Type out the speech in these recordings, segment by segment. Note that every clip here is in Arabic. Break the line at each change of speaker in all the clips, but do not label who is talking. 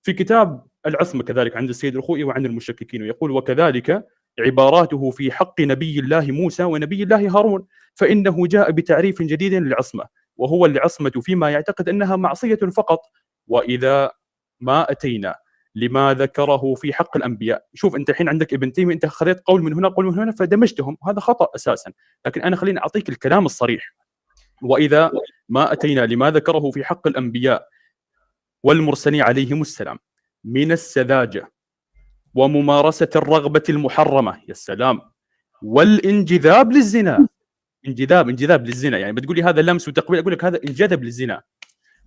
في كتاب العصمة كذلك عند السيد الخوئي وعند المشككين، ويقول: وكذلك عباراته في حق نبي الله موسى ونبي الله هارون، فإنه جاء بتعريف جديد للعصمة، وهو العصمة فيما يعتقد أنها معصية فقط. وإذا ما أتينا لما ذكره في حق الأنبياء. شوف أنت الحين عندك ابن تيمية، أنت خذيت قول من هنا قول من هنا فدمجتهم، هذا خطأ أساسا. لكن أنا خليني أعطيك الكلام الصريح: وإذا ما أتينا لما ذكره في حق الأنبياء والمرسلين عليهم السلام من السذاجة وممارسة الرغبة المحرمة، يا سلام، والانجذاب للزنا. انجذاب للزنا، يعني بتقولي هذا لمس وتقبيل، أقول لك هذا انجذب للزنا.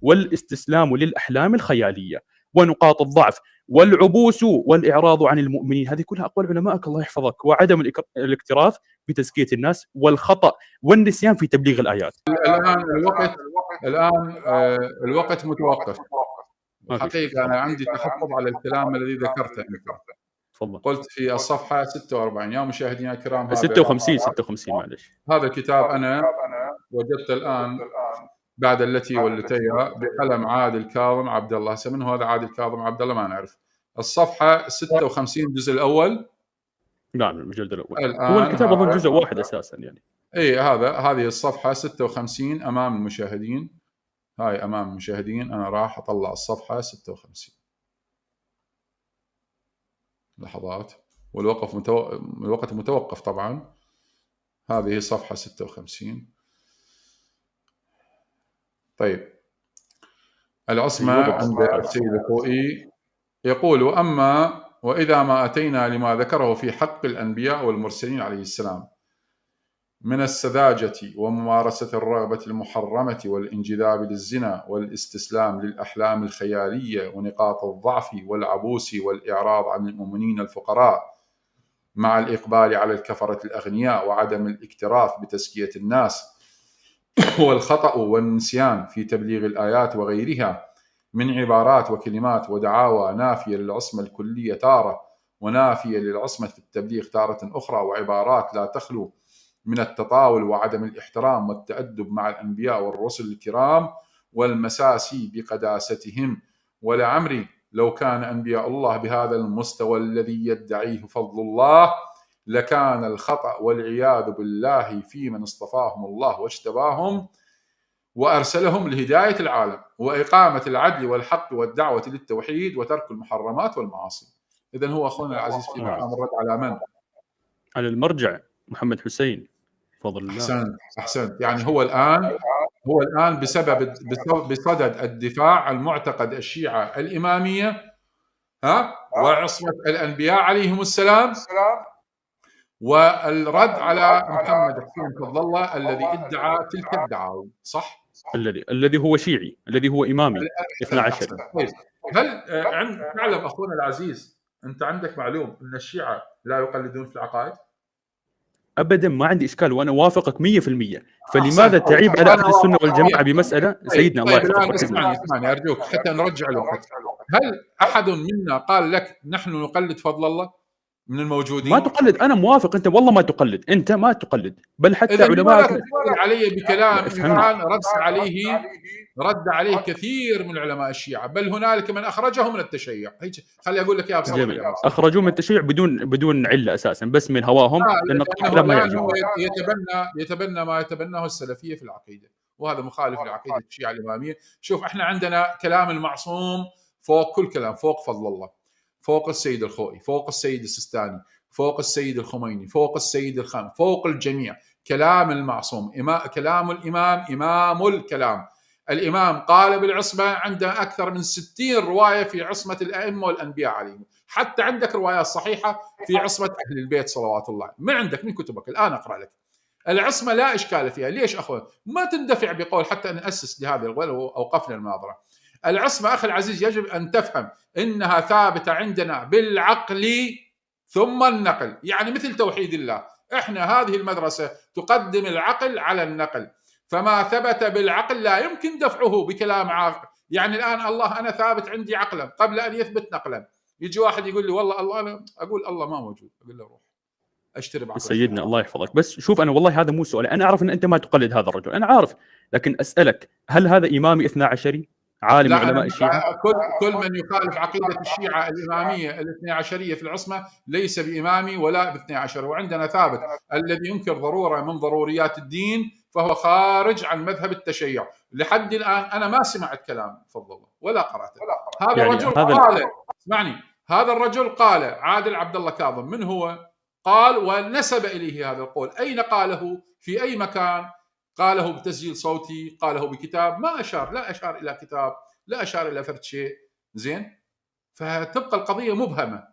والاستسلام للأحلام الخيالية ونقاط الضعف والعبوس والإعراض عن المؤمنين، هذه كلها أقوال علمائك الله يحفظك. وعدم الاكتراث بتزكية الناس، والخطأ والنسيان في تبليغ الآيات.
الآن الوقت متوقف. حقيقة أنا عندي تحفظ على الكلام الذي ذكرته أنت.
تفضل.
قلت في الصفحة 46 يا مشاهدينا الكرام،
56 معلش.
هذا الكتاب أنا وجدت الآن بعد التي والتيها بقلم عادل كاظم عبد الله. سمنه هذا عادل كاظم عبد الله؟ ما نعرف. الصفحة 56 الجزء الأول.
نعم المجلد الأول. هو الكتاب أظن جزء واحد أساسا يعني.
إيه هذه الصفحة 56 أمام المشاهدين. هاي أمام المشاهدين. أنا راح أطلع الصفحة 56 لحظات، الوقت متوقف طبعا. هذه صفحة 56. طيب، العصمة عند السيد الخوئي يقول: أما وإذا ما أتينا لما ذكره في حق الأنبياء والمرسلين عليه السلام من السذاجة وممارسة الرغبة المحرمة والانجذاب للزنا والاستسلام للأحلام الخيالية ونقاط الضعف والعبوس والإعراض عن المؤمنين الفقراء مع الإقبال على الكفرة الأغنياء وعدم الاكتراث بتزكية الناس والخطأ والنسيان في تبليغ الآيات وغيرها من عبارات وكلمات ودعاوى نافية للعصمة الكلية تارة، ونافية للعصمة في التبليغ تارة أخرى، وعبارات لا تخلو من التطاول وعدم الاحترام والتأدب مع الأنبياء والرسل الكرام والمساسي بقداستهم. ولعمري لو كان أنبياء الله بهذا المستوى الذي يدعيه فضل الله لكان الخطأ والعياذ بالله في من اصطفاهم الله واجتباهم وأرسلهم لهداية العالم وإقامة العدل والحق والدعوة للتوحيد وترك المحرمات والمعاصي. إذن هو أخونا العزيز في مقام الرد على من؟
على المرجع محمد حسين فضل الله.
أحسنت. يعني هو الآن بصدد الدفاع المعتقد الشيعة الإمامية وعصمة الأنبياء عليهم السلام، والرد على محمد حسين فضل الله الذي ادعى تلك الدعاوى. صح؟
الذي هو شيعي، الذي هو إمامي 12.
طيب، هل تعلم أخونا العزيز، أنت عندك معلوم أن الشيعة لا يقلدون في العقائد؟
أبدا، ما عندي إشكال وأنا وافقك 100%. فلماذا تعيب على أهل السنة والجماعة بمسألة؟ سيدنا الله يحفظك.
اسمعني أرجوك حتى نرجع الوقت. هل أحد منا قال لك نحن نقلد فضل الله من الموجودين؟
ما تقلد. أنا موافق، أنت والله ما تقلد، أنت ما تقلد، بل حتى علماء
علي بكلام كان رد عليه كثير من علماء الشيعة، بل هنالك من أخرجه من التشيع. خلي أقول لك يا بصراحة،
أخرجوه من التشيع بدون علة أساسا، بس من هواهم، لأن ما يعجبهم.
يتبنى ما يتبناه السلفية في العقيدة، وهذا مخالف لعقيدة الشيعة الإمامية. شوف، احنا عندنا كلام المعصوم فوق كل كلام، فوق فضل الله، فوق السيد الخوئي، فوق السيد السيستاني، فوق السيد الخميني، فوق السيد الخان، فوق الجميع. كلام المعصوم، كلام الإمام إمام الكلام. الإمام قال بالعصمة، عندنا أكثر من 60 رواية في عصمة الأئمة والأنبياء عليهم. حتى عندك روايات صحيحة في عصمة أهل البيت صلوات الله. من عندك من كتبك الآن أقرأ لك. العصمة لا إشكال فيها. ليش أخوان ما تندفع بقول حتى نأسس لهذا القول وأوقفنا المناظرة؟ العصمة أخي العزيز يجب أن تفهم إنها ثابتة عندنا بالعقل ثم النقل، يعني مثل توحيد الله. إحنا هذه المدرسة تقدم العقل على النقل، فما ثبت بالعقل لا يمكن دفعه بكلام عاقل. يعني الآن الله أنا ثابت عندي عقلا قبل أن يثبت نقلا. يجي واحد يقول لي والله الله، أنا أقول الله ما موجود، أقول له روح اشتري بعقل.
سيدنا الله يحفظك، بس شوف أنا والله هذا مو سؤالي، أنا أعرف أن أنت ما تقلد هذا الرجل، أنا عارف، لكن أسألك هل هذا إمامي 12؟ عالم من علماء الشيعة؟
كل من يخالف عقيدة الشيعة الإمامية الاثني عشرية في العصمة ليس بإمامي ولا باثني عشر، وعندنا ثابت الذي ينكر ضرورة من ضروريات الدين فهو خارج عن مذهب التشيع. لحد الآن أنا ما سمعت كلام فضل الله ولا قرأته. هذا
يعني
الرجل قال، اسمعني، هذا الرجل قال، عادل عبد الله كاظم، من هو؟ قال ونسب إليه هذا القول. أين قاله؟ في أي مكان؟ قاله بتسجيل صوتي، قاله بكتاب، ما أشار، لا أشار إلى كتاب، لا أشار إلى فرد شيء. زين، فتبقى القضية مبهمة.